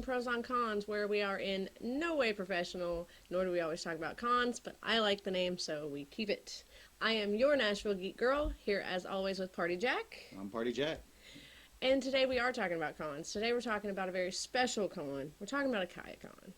from Pros on Cons, where we are in no way professional, nor do we always talk about cons, but I like the name, so we keep it. I am your Nashville Geek Girl, here as always with Party Jack. I'm Party Jack. And today we are talking about cons. Today we're talking about a very special con. We're talking about AkaiCon.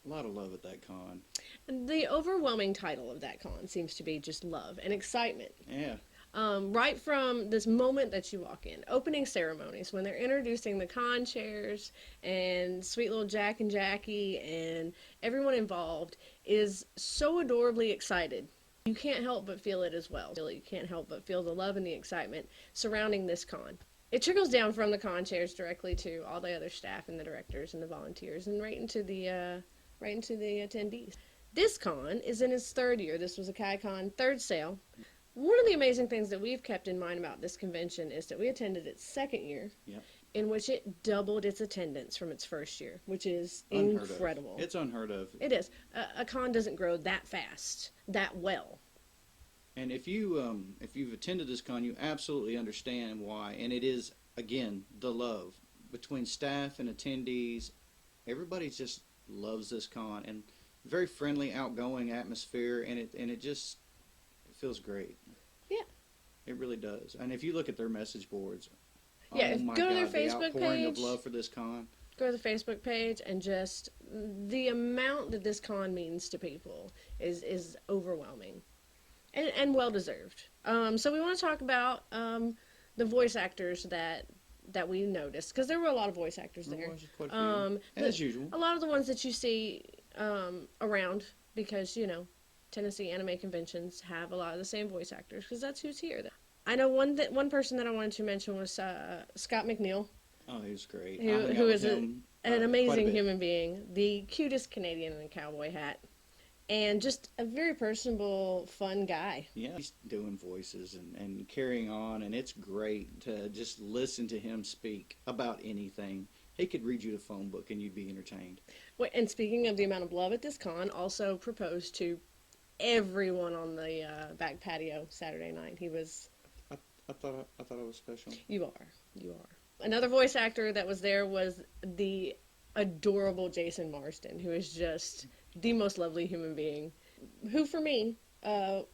A lot of love at that con. The overwhelming title of that con seems to be just love and excitement. Yeah. Right from this moment that you walk in, opening ceremonies, when they're introducing the con chairs and sweet little Jack and Jackie and everyone involved is so adorably excited. You can't help but feel it as well. You can't help but feel the love and the excitement surrounding this con. It trickles down from the con chairs directly to all the other staff and the directors and the volunteers and right into the attendees. This con is in its third year. This was AkaiCon third sale. One of the amazing things that we've kept in mind about this convention is that we attended its second year, Yep. in which it doubled its attendance from its first year, which is Unheard incredible. of. It's unheard of. It is. A con doesn't grow that fast, that well. And if you've attended this con, you absolutely understand why. And it is, again, the love between staff and attendees. Everybody just loves this con, and very friendly, outgoing atmosphere, and it just feels great. Yeah. It really does. And if you look at their message boards, Yeah, oh my go to their God, the Facebook outpouring page. of love for this con. Go to the Facebook page, and just the amount that this con means to people is overwhelming, and well deserved. So we want to talk about the voice actors that we noticed, because there were a lot of voice actors there. There was quite a few. As usual. A lot of the ones that you see around, because Tennessee anime conventions have a lot of the same voice actors, because that's who's here. I know one person that I wanted to mention was Scott McNeil. Oh, he was great. Who is an amazing bit. human being, the cutest Canadian in a cowboy hat, and just a very personable, fun guy. Yeah, he's doing voices and carrying on, and it's great to just listen to him speak about anything. He could read you the phone book, and you'd be entertained. Wait, and speaking of the amount of love at this con, also proposed to everyone on the back patio Saturday night. He was... I thought it was special. You are. Another voice actor that was there was the adorable Jason Marsden, who is just the most lovely human being, who for me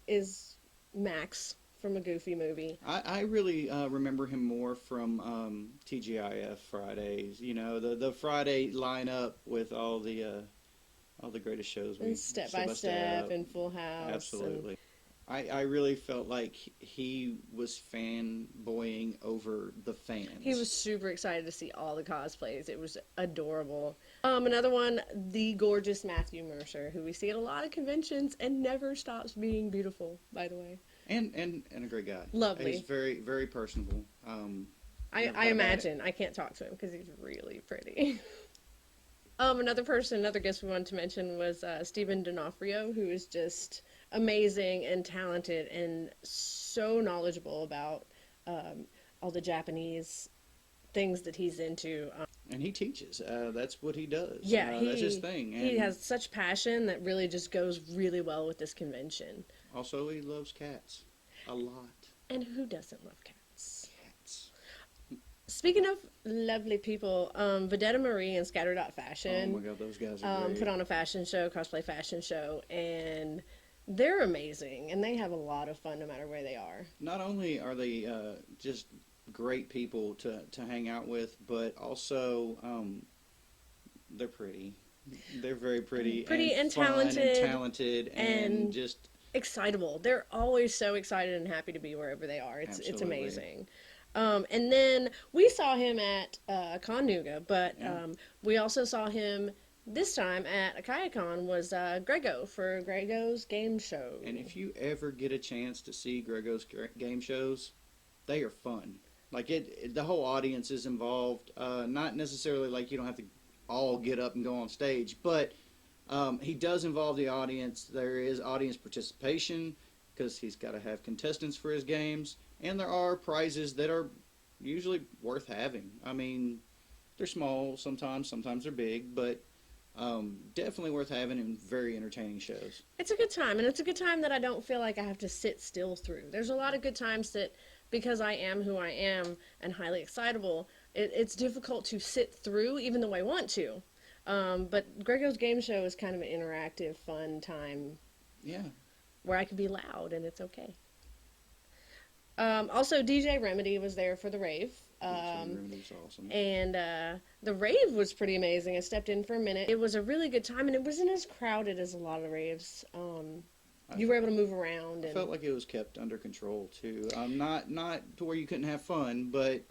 is Max from a Goofy movie. I really remember him more from TGIF Fridays. You know, the Friday lineup with all the greatest shows. And Step by Step and Full House. Absolutely. I really felt like he was fanboying over the fans. He was super excited to see all the cosplays. It was adorable. Another one, the gorgeous Matthew Mercer, who we see at a lot of conventions and never stops being beautiful, by the way. And a great guy. Lovely. He's very, very personable. I imagine. I can't talk to him because he's really pretty. Another guest we wanted to mention was Stephen D'Onofrio, who is just amazing and talented and so knowledgeable about all the Japanese things that he's into. And he teaches. That's what he does. Yeah, that's his thing. And he has such passion that really just goes really well with this convention. Also, he loves cats a lot. And who doesn't love cats? Cats. Speaking of lovely people, Vedetta Marie and Scatter Dot Fashion. Oh my God, those guys are great. Put on a fashion show, cosplay fashion show, and they're amazing, and they have a lot of fun no matter where they are. Not only are they just great people to hang out with, but also they're pretty. They're very pretty. Pretty and fun talented. And talented and just excitable. They're always so excited and happy to be wherever they are. It's Absolutely. amazing. And then we saw him at Connuga, but we also saw him this time at AkaiCon was Grego for Grego's game show. And if you ever get a chance to see Grego's game shows, they are fun. Like the whole audience is involved. Not necessarily like you don't have to all get up and go on stage, but he does involve the audience. There is audience participation because he's got to have contestants for his games, and there are prizes that are usually worth having. I mean, they're small sometimes they're big, but definitely worth having and very entertaining shows. It's a good time, and it's a good time that I don't feel like I have to sit still through. There's a lot of good times that, because I am who I am and highly excitable, It's difficult to sit through, even though I want to. But Grego's game show is kind of an interactive, fun time Yeah. where I can be loud and it's okay. Also, DJ Remedy was there for the rave. DJ Remedy's awesome. And the rave was pretty amazing. I stepped in for a minute. It was a really good time, and it wasn't as crowded as a lot of raves. You were able to move around. I And felt like it was kept under control too. Not to where you couldn't have fun, but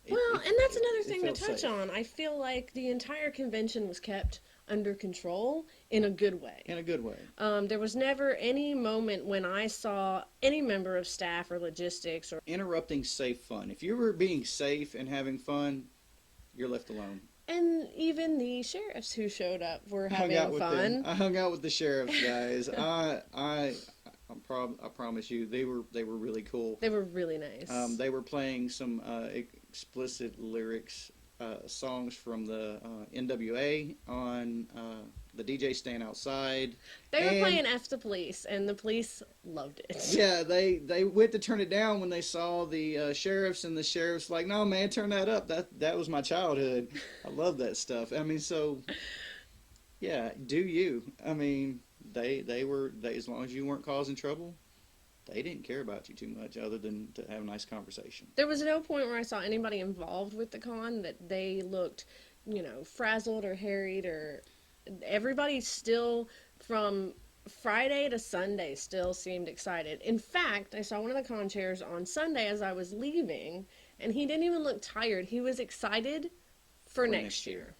and that's another thing to felt touch safe. on. I feel like the entire convention was kept under control in a good way. In a good way. There was never any moment when I saw any member of staff or logistics or Interrupting safe fun. If you were being safe and having fun, you're left alone. and even the sheriffs who showed up were Hung having out with fun. them. I hung out with the sheriffs guys. I promise you, they were really cool. They were really nice. They were playing some explicit lyrics, songs from the NWA on the DJ stand outside. They were And- playing F the Police, and the police loved it. Yeah, they went to turn it down when they saw the sheriffs, and the sheriffs like, no man, turn that up. That was my childhood. I love that stuff. I mean, so yeah, do you? I mean, they were as long as you weren't causing trouble, they didn't care about you too much, other than to have a nice conversation. There was no point where I saw anybody involved with the con that they looked, frazzled or harried or everybody still from Friday to Sunday still seemed excited. In fact, I saw one of the con chairs on Sunday as I was leaving, and he didn't even look tired. He was excited for next year.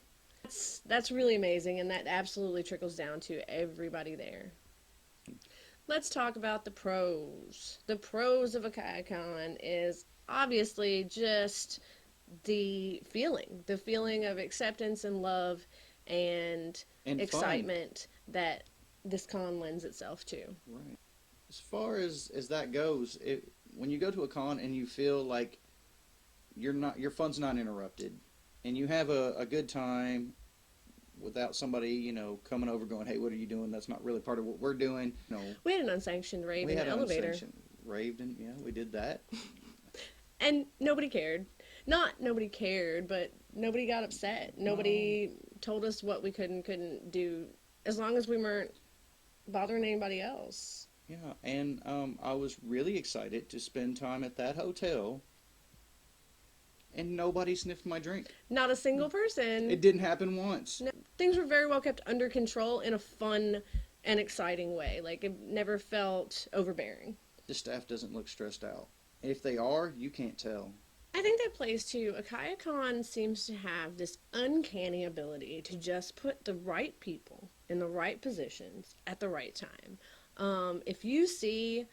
That's really amazing, and that absolutely trickles down to everybody there. Let's talk about the pros. The pros of AkaiCon is obviously just the feeling of acceptance and love and And excitement that this con lends itself to. Right. As far as that goes, when you go to a con and you feel like your fun's not interrupted, and you have a good time without somebody coming over going, hey, what are you doing? That's not really part of what we're doing. No, We had an unsanctioned rave we in had the an elevator, unsanctioned raved, and yeah, we did that. and nobody cared. Not nobody cared, but nobody got upset. Nobody told us what we could and couldn't do, as long as we weren't bothering anybody else. Yeah, and I was really excited to spend time at that hotel, and nobody sniffed my drink. Not a single person. It didn't happen once. No, things were very well kept under control in a fun and exciting way. Like, it never felt overbearing. The staff doesn't look stressed out. If they are, you can't tell. I think that plays too. AkaiCon seems to have this uncanny ability to just put the right people in the right positions at the right time. If you see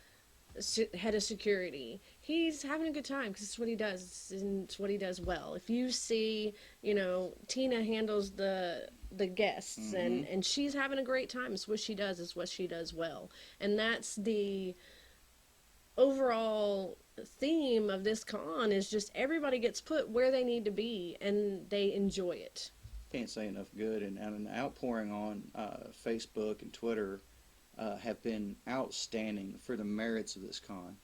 head of security, he's having a good time because it's what he does, and it's what he does well. If you see, Tina handles the guests, and she's having a great time. It's what she does. It's what she does well, and that's the overall theme of this con, is just everybody gets put where they need to be and they enjoy it. Can't say enough good, and an outpouring on Facebook and Twitter have been outstanding for the merits of this con.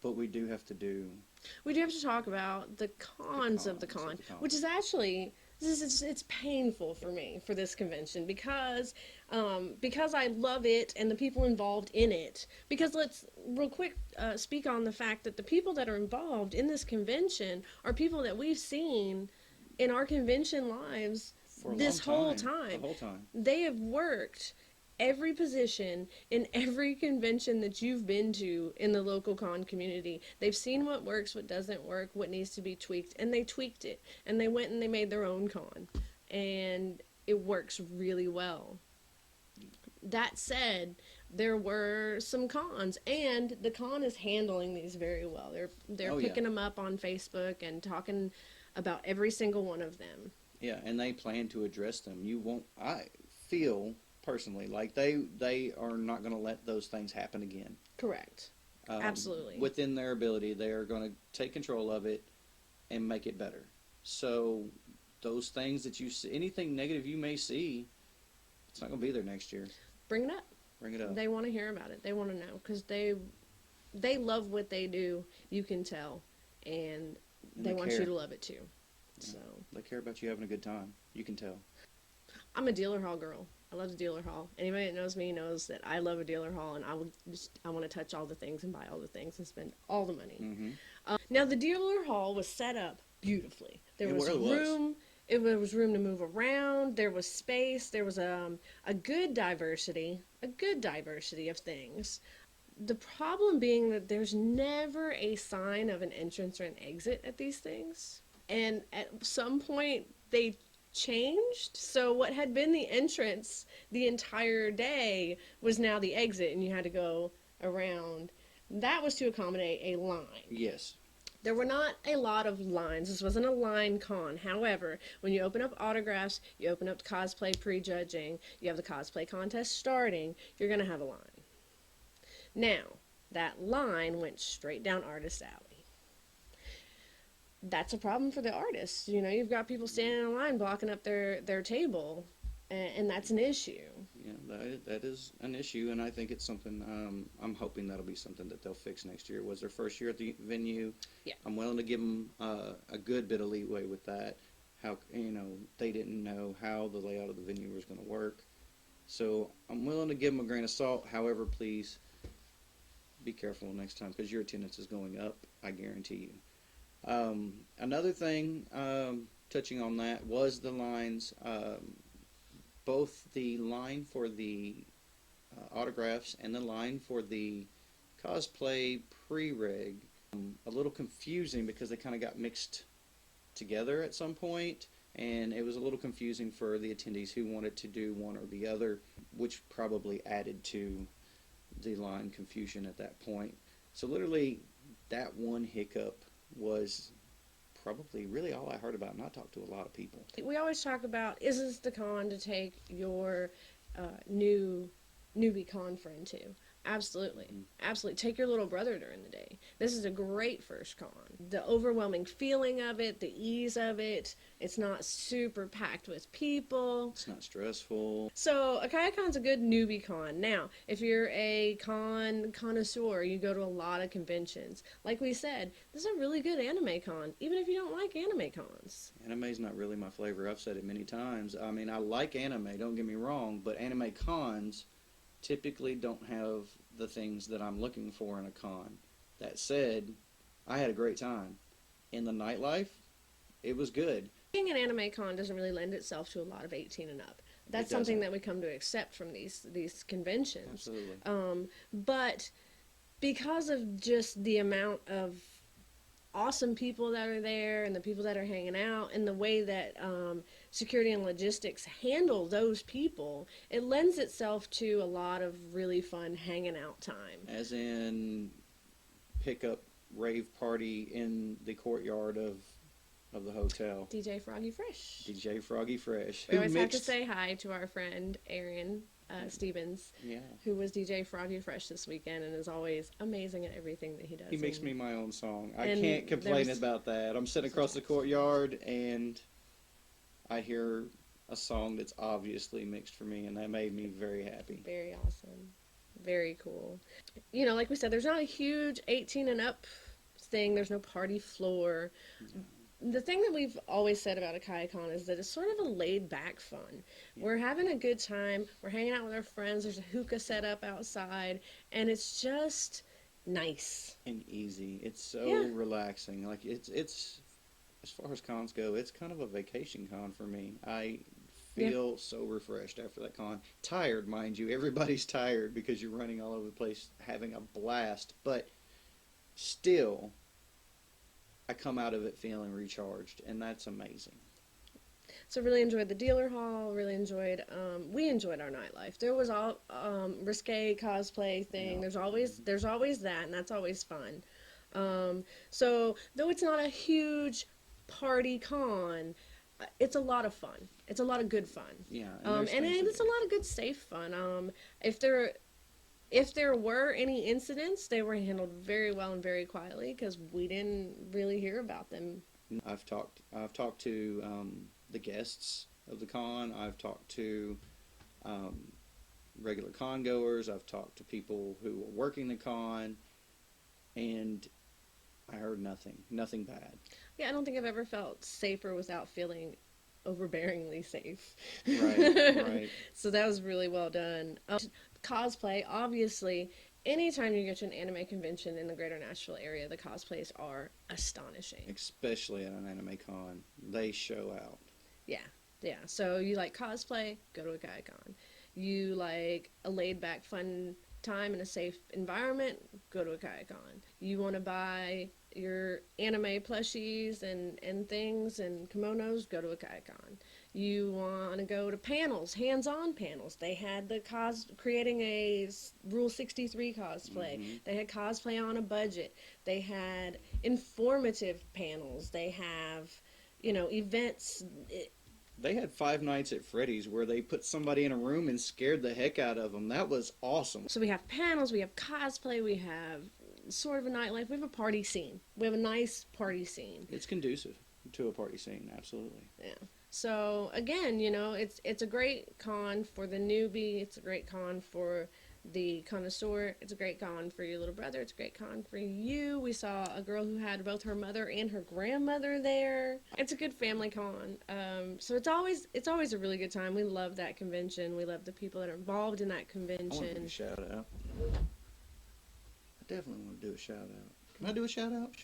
But we do have to talk about the cons of the con, which is actually it's painful for me for this convention because I love it and the people involved in it. Because let's real quick speak on the fact that the people that are involved in this convention are people that we've seen in our convention lives for this a long whole time. time. The whole time. They have worked every position in every convention that you've been to in the local con community. They've seen what works, what doesn't work, what needs to be tweaked, and they tweaked it. And they went and they made their own con. And it works really well. That said, there were some cons, and the con is handling these very well. They're picking them up on Facebook and talking about every single one of them. Yeah, and they plan to address them. I feel personally like they are not going to let those things happen again. Correct. Absolutely. Within their ability, they are going to take control of it and make it better. So those things that you see, anything negative you may see, it's not going to be there next year. Bring it up. Bring it up. They want to hear about it. They want to know because they love what they do. You can tell, and And they want you care. to love it too. Yeah. So They care about you having a good time. You can tell. I'm a dealer hall girl. I love the dealer hall. Anybody that knows me knows that I love a dealer hall, and I want to touch all the things and buy all the things and spend all the money. Mm-hmm. Now the dealer hall was set up beautifully. There It was really was. room. It was room to move around. There was space. There was a good diversity, of things. The problem being that there's never a sign of an entrance or an exit at these things. And at some point, they changed. So, what had been the entrance the entire day was now the exit, and you had to go around. That was to accommodate a line. Yes. There were not a lot of lines. This wasn't a line con. However, when you open up autographs, you open up cosplay prejudging, you have the cosplay contest starting, you're going to have a line. Now, that line went straight down Artist Alley. That's a problem for the artists. You know, you've got people standing in a line blocking up their table, and that's an issue. Yeah, that is an issue, and I think it's something. I'm hoping that'll be something that they'll fix next year. It was their first year at the venue. Yeah. I'm willing to give them a good bit of leeway with that. How they didn't know how the layout of the venue was going to work, so I'm willing to give them a grain of salt. However, please be careful next time because your attendance is going up. I guarantee you. Another thing, touching on that, was the lines. Both the line for the autographs and the line for the cosplay pre-reg, a little confusing because they kind of got mixed together at some point, and it was a little confusing for the attendees who wanted to do one or the other, which probably added to the line confusion at that point. So literally, that one hiccup was probably really all I heard about, and I talked to a lot of people. We always talk about, is this the con to take your newbie con friend to? Absolutely. Absolutely. Take your little brother during the day. This is a great first con. The overwhelming feeling of it, the ease of it, it's not super packed with people. It's not stressful. So AkaiCon's a good newbie con. Now, if you're a connoisseur, you go to a lot of conventions. Like we said, this is a really good anime con, even if you don't like anime cons. Anime's not really my flavor. I've said it many times. I mean, I like anime, don't get me wrong, but anime cons typically don't have the things that I'm looking for in a con. That said, I had a great time. In the nightlife, it was good. Being an anime con doesn't really lend itself to a lot of 18 and up. That's something that we come to accept from these conventions. Absolutely. But because of just the amount of awesome people that are there and the people that are hanging out and the way that security and logistics handle those people, it lends itself to a lot of really fun hanging out time. As in, pick up rave party in the courtyard of the hotel. DJ Froggy Fresh. DJ Froggy Fresh. We always have to say hi to our friend Arian Stevens, Yeah. who was DJ Froggy Fresh this weekend and is always amazing at everything that he does. He makes me my own song. I and can't complain there's- about that. I'm sitting across the courtyard and I hear a song that's obviously mixed for me, and that made me very happy. Very awesome. Very cool. You know, like we said, there's not a huge 18 and up thing. There's no party floor. The thing that we've always said about AkaiCon is that it's sort of a laid-back fun. Yeah. We're having a good time. We're hanging out with our friends. There's a hookah set up outside, and it's just nice And easy. It's so Yeah. relaxing. Like it's as far as cons go, it's kind of a vacation con for me. I feel so refreshed after that con. Tired, mind you. Everybody's tired because you're running all over the place having a blast, but still I come out of it feeling recharged, and that's amazing. So really enjoyed the dealer hall. Really enjoyed. We enjoyed our nightlife. There was all risque cosplay thing. Yeah. There's always that, and that's always fun. So though it's not a huge party con, it's a lot of fun. It's a lot of good fun. Yeah, And it's a lot of good safe fun. If there were any incidents, they were handled very well and very quietly because we didn't really hear about them. I've talked to the guests of the con. I've talked to regular con goers. I've talked to people who were working the con, and I heard nothing bad. Yeah, I don't think I've ever felt safer without feeling overbearingly safe. Right, right. So that was really well done. Cosplay, obviously, anytime you go to an anime convention in the greater Nashville area, the cosplays are astonishing. Especially at an anime con, they show out. Yeah, yeah. So you like cosplay, go to a AkaiCon. You like a laid back, fun time in a safe environment, go to a AkaiCon. You want to buy your anime plushies and things and kimonos, go to a AkaiCon. You want to go to panels, hands-on panels. They had the creating a Rule 63 cosplay. Mm-hmm. They had cosplay on a budget. They had informative panels. They have, events. They had Five Nights at Freddy's where they put somebody in a room and scared the heck out of them. That was awesome. So we have panels, we have cosplay, we have sort of a nightlife, we have a party scene. We have a nice party scene. It's conducive to a party scene, absolutely. Yeah. So again, it's a great con for the newbie. It's a great con for the connoisseur. It's a great con for your little brother. It's a great con for you. We saw a girl who had both her mother and her grandmother there. It's a good family con. So it's always a really good time. We love that convention. We love the people that are involved in that I want to convention. do a shout out. I definitely want to do a shout out. Can I do a shout out?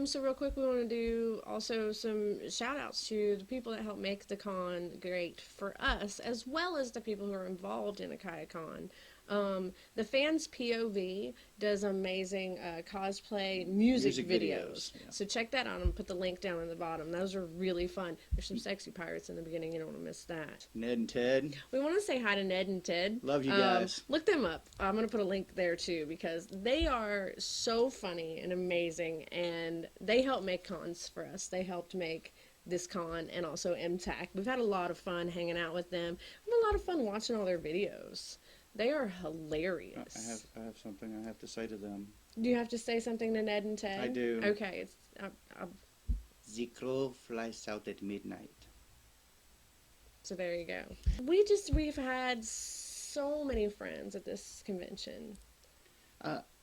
So real quick, we want to do also some shout outs to the people that help make the con great for us, as well as the people who are involved in AkaiCon. The fans POV does amazing cosplay music videos. Yeah. So check that out and put the link down in the bottom. Those are really fun. There's some sexy pirates in the beginning. You don't want to miss that. Ned and Ted. We want to say hi to Ned and Ted. Love you guys. Look them up. I'm going to put a link there too because they are so funny and amazing, and they help make cons for us. They helped make this con and also MTAC. We've had a lot of fun hanging out with them. We've had a lot of fun watching all their videos. They are hilarious. I have something I have to say to them. Do you have to say something to Ned and Ted? I do. Okay. The crow flies out at midnight. So there you go. We've had so many friends at this convention.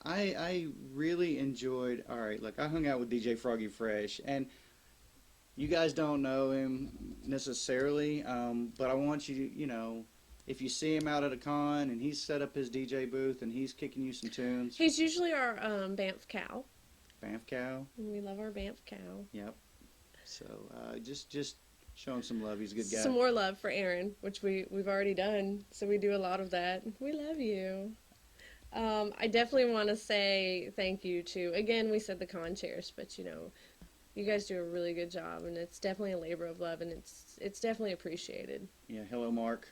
I really enjoyed, like I hung out with DJ Froggy Fresh, and you guys don't know him necessarily, but I want you to, if you see him out at a con and he's set up his DJ booth and he's kicking you some tunes. He's usually our Banff cow. Banff cow. We love our Banff cow. Yep. So just show him some love. He's a good guy. Some more love for Aaron, which we've already done. So we do a lot of that. We love you. I definitely want to say thank you to, again, we said the con chairs, but you guys do a really good job, and it's definitely a labor of love, and it's definitely appreciated. Yeah. Hello, Mark.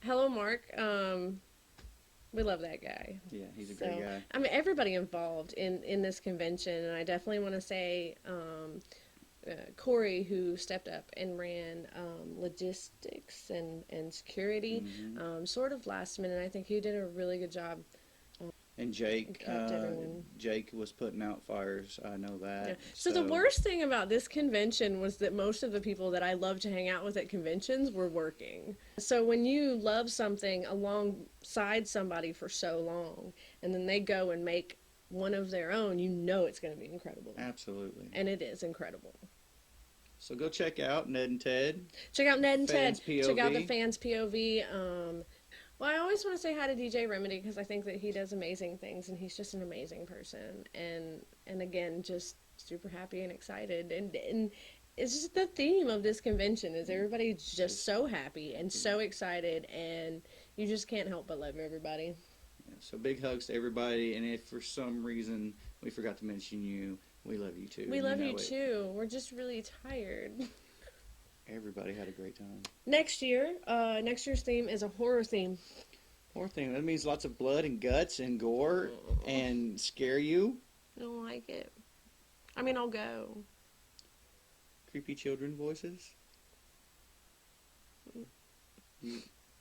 Hello, Mark. We love that guy. Yeah, he's a great guy. I mean, everybody involved in this convention, and I definitely want to say Corey, who stepped up and ran logistics and security, sort of last minute. I think he did a really good job. And Jake was putting out fires. I know that. Yeah. So the worst thing about this convention was that most of the people that I love to hang out with at conventions were working. So when you love something alongside somebody for so long, and then they go and make one of their own, it's going to be incredible. Absolutely. And it is incredible. So go check out Ned and Ted. Check out Ned and Fans Ted. POV. Check out the fans POV. Well, I always want to say hi to DJ Remedy because I think that he does amazing things and he's just an amazing person. And again, just super happy and excited. And it's just the theme of this convention is everybody's just so happy and so excited, and you just can't help but love everybody. Yeah, so big hugs to everybody. And if for some reason we forgot to mention you, we love you too. We love you too. We're just really tired. Everybody had a great time. Next year's theme is a horror theme. Horror theme. That means lots of blood and guts and gore and scare you. I don't like it. I mean, I'll go. Creepy children voices.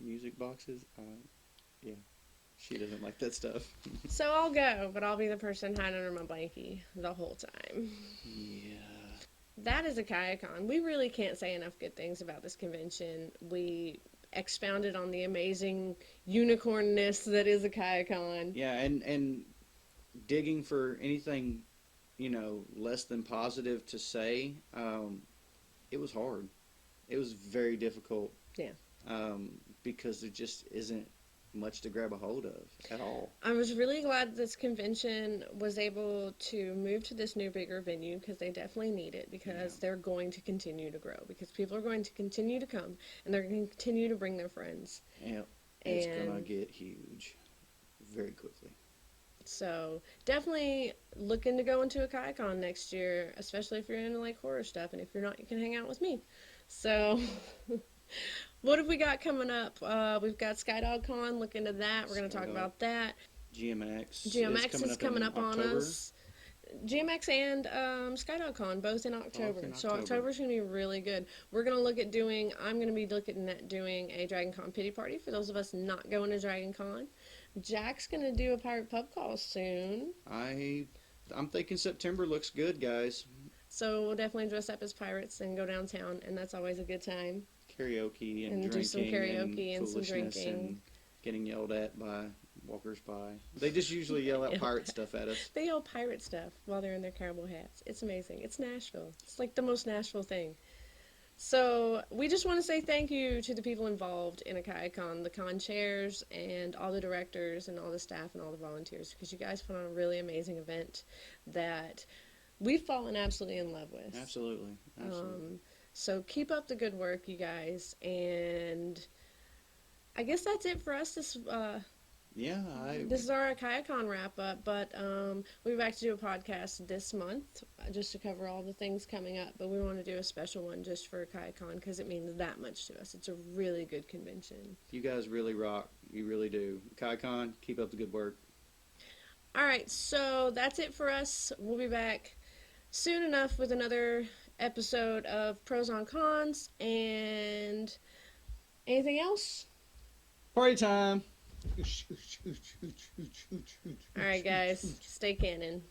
Music boxes. Yeah. She doesn't like that stuff. So I'll go, but I'll be the person hiding under my blankie the whole time. Yeah. That is AkaiCon. We really can't say enough good things about this convention. We expounded on the amazing unicornness that is AkaiCon. Yeah, and digging for anything, less than positive to say. It was hard. It was very difficult. Yeah. Because there just isn't much to grab a hold of at all. I was really glad this convention was able to move to this new bigger venue because they definitely need it because they're going to continue to grow because people are going to continue to come and they're going to continue to bring their friends. Yeah, it's gonna get huge very quickly. So definitely looking to go into AkaiCon next year, especially if you're into like horror stuff, and if you're not, you can hang out with me. So what have we got coming up? We've got Skydog Con. Look into that. We're going to talk about that. GMX is coming up on October. us. GMX and Skydog Con, both in October. So October's going to be really good. We're going to look at I'm going to be looking at doing a Dragon Con pity party for those of us not going to Dragon Con. Jack's going to do a pirate pub crawl soon. I'm thinking September looks good, guys. So we'll definitely dress up as pirates and go downtown, and that's always a good time. Karaoke and drinking do some karaoke and some foolishness drinking. and getting yelled at by walkers by. They just usually yell out pirate stuff at us. They yell pirate stuff while they're in their cowboy hats. It's amazing. It's Nashville. It's like the most Nashville thing. So we just want to say thank you to the people involved in AkaiCon, the con chairs and all the directors and all the staff and all the volunteers, because you guys put on a really amazing event that we've fallen absolutely in love with. Absolutely. So keep up the good work, you guys, and I guess that's it for us this this is our AkaiCon wrap up, but we'll be back to do a podcast this month just to cover all the things coming up, but we want to do a special one just for AkaiCon because it means that much to us. It's a really good convention. You guys really rock. You really do. AkaiCon, keep up the good work. All right, so that's it for us. We'll be back soon enough with another episode of Pros on Cons, and anything else? Party time! All right, guys, stay canon.